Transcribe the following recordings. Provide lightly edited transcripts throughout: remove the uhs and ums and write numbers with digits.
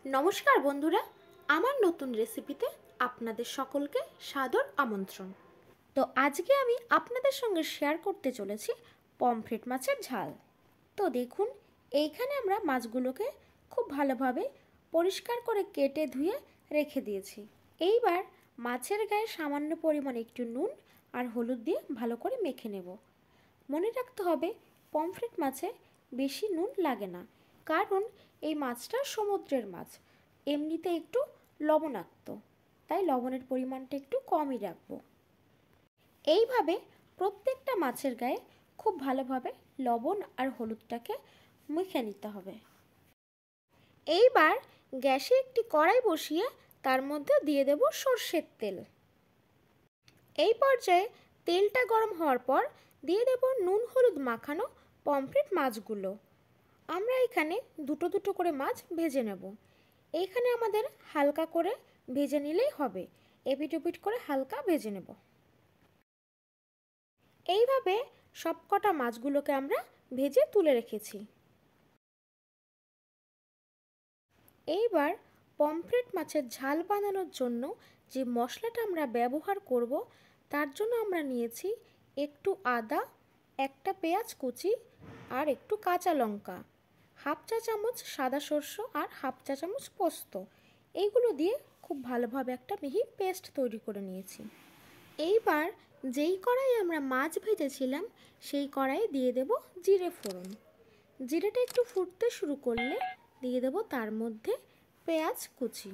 নমস্কার বন্ধুরা, আমার নতুন রেসিপিতে আপনাদের সকলকে সাদর আমন্ত্রণ। তো আজকে আমি আপনাদের সঙ্গে শেয়ার করতে চলেছি পমফ্রেট মাছের ঝাল। তো দেখুন, এইখানে আমরা মাছগুলোকে খুব ভালোভাবে পরিষ্কার করে কেটে ধুয়ে রেখে দিয়েছি। এইবার মাছের গায়ে সামান্য পরিমাণে একটু নুন আর হলুদ দিয়ে ভালো করে মেখে নেব। মনে রাখতে হবে, পমফ্রেট মাছে বেশি নুন লাগে না, কারণ এই মাছটা সমুদ্রের মাছ, এমনিতে একটু লবণাক্ত, তাই লবণের পরিমাণটা একটু কমই রাখবো। এইভাবে প্রত্যেকটা মাছের গায়ে খুব ভালোভাবে লবণ আর হলুদটাকে মেখে নিতে হবে। এইবার গ্যাসে একটি কড়াই বসিয়ে তার মধ্যে দিয়ে দেব সর্ষের তেল। এই পর্যায়ে তেলটা গরম হওয়ার পর দিয়ে দেব নুন হলুদ মাখানো পমফ্রেট মাছগুলো। আমরা এখানে দুটো দুটো করে মাছ ভেজে নেব। এইখানে আমাদের হালকা করে ভেজে নিলেই হবে, এপিট ওপিট করে হালকা ভেজে নেব। এইভাবে সবকটা মাছগুলোকে আমরা ভেজে তুলে রেখেছি। এইবার পমফ্রেট মাছের ঝাল বানানোর জন্য যে মশলাটা আমরা ব্যবহার করব, তার জন্য আমরা নিয়েছি একটু আদা, একটা পেঁয়াজ কুচি আর একটু কাঁচা লঙ্কা, হাফ চা চামচ সাদা সর্ষে আর হাফ চা চামচ পোস্ত। এইগুলো দিয়ে খুব ভালোভাবে একটা মিহি পেস্ট তৈরি করে নিয়েছি। এইবার যেই কড়াই আমরা মাছ ভেজেছিলাম সেই কড়াইয়ে দিয়ে দেব জিরে ফোড়ন। জিরেটা একটু ফুটতে শুরু করলে দিয়ে দেব তার মধ্যে পেঁয়াজ কুচি।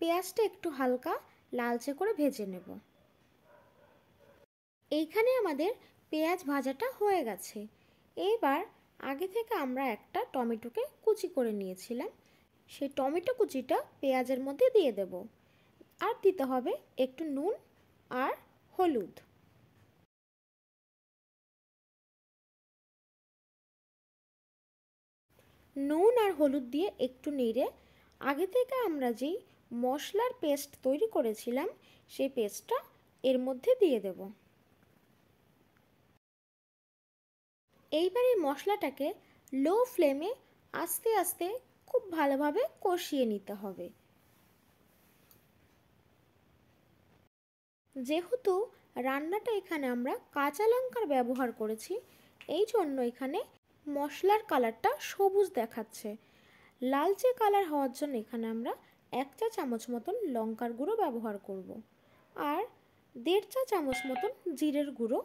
পেঁয়াজটা একটু হালকা লালচে করে ভেজে নেব। এইখানে আমাদের পেঁয়াজ ভাজাটা হয়ে গেছে। এবার আগে থেকে আমরা একটা টমেটোকে কুচি করে নিয়েছিলাম, সেই টমেটো কুচিটা পেঁয়াজের মধ্যে দিয়ে দেব। আর দিতে হবে একটু নুন আর হলুদ। নুন আর হলুদ দিয়ে একটু নেড়ে আগে থেকে আমরা যেই মশলার পেস্ট তৈরি করেছিলাম সেই পেস্টটা এর মধ্যে দিয়ে দেব। এইবার এই মশলাটাকে লো ফ্লেমে আস্তে আস্তে খুব ভালোভাবে কষিয়ে নিতে হবে। যেহেতু রান্নাটা এখানে আমরা কাঁচা লঙ্কার ব্যবহার করেছি, এই জন্য এখানে মশলার কালারটা সবুজ দেখাচ্ছে। লালচে কালার হওয়ার জন্য এখানে আমরা 1 চা চামচ মতন লঙ্কার গুঁড়ো ব্যবহার করব আর 1.5 চা চামচ মতন জিরের গুঁড়ো।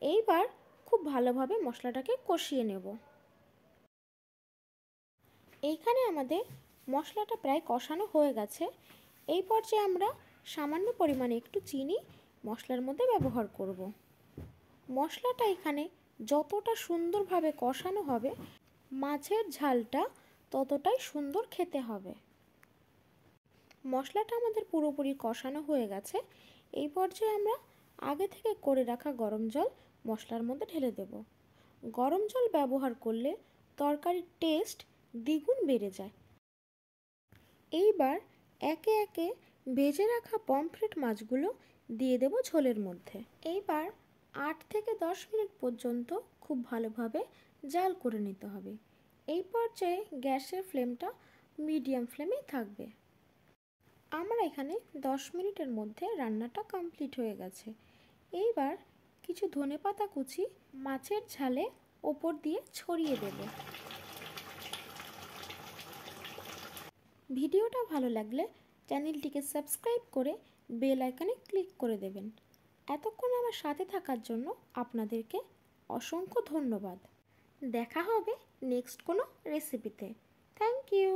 এইবার খুব ভালোভাবে মশলাটাকে কষিয়ে নেব। এইখানে আমাদের মশলাটা প্রায় কষানো হয়ে গেছে। এই পর্যায়ে আমরা সামান্য পরিমাণে একটু চিনি মশলার মধ্যে ব্যবহার করব। মশলাটা এখানে যতটা সুন্দরভাবে কষানো হবে, মাছের ঝালটা ততটাই সুন্দর খেতে হবে। মশলাটা আমাদের পুরোপুরি কষানো হয়ে গেছে। এই পর্যায়ে আমরা আগে থেকে করে রাখা গরম জল মশলার মধ্যে ঢেলে দেব। গরম জল ব্যবহার করলে তরকারির টেস্ট দ্বিগুণ বেড়ে যায়। এইবার একে একে ভেজে রাখা পমফ্রেট মাছগুলো দিয়ে দেব ঝোলের মধ্যে। এইবার 8 থেকে 10 মিনিট পর্যন্ত খুব ভালোভাবে জাল করে নিতে হবে। এই পর্যায়ে গ্যাসের ফ্লেমটা মিডিয়াম ফ্লেমেই থাকবে। আমরা এখানে 10 মিনিটের মধ্যে রান্নাটা কমপ্লিট হয়ে গেছে। এইবার কিছু ধনেপাতা কুচি মাছের ঝালে ওপর দিয়ে ছড়িয়ে দেব। ভিডিওটা ভালো লাগলে চ্যানেলটিকে সাবস্ক্রাইব করে বেল আইকনে ক্লিক করে দেবেন। এতক্ষণ আমার সাথে থাকার জন্য আপনাদেরকে অসংখ্য ধন্যবাদ। দেখা হবে নেক্সট কোনো রেসিপিতে। Thank you.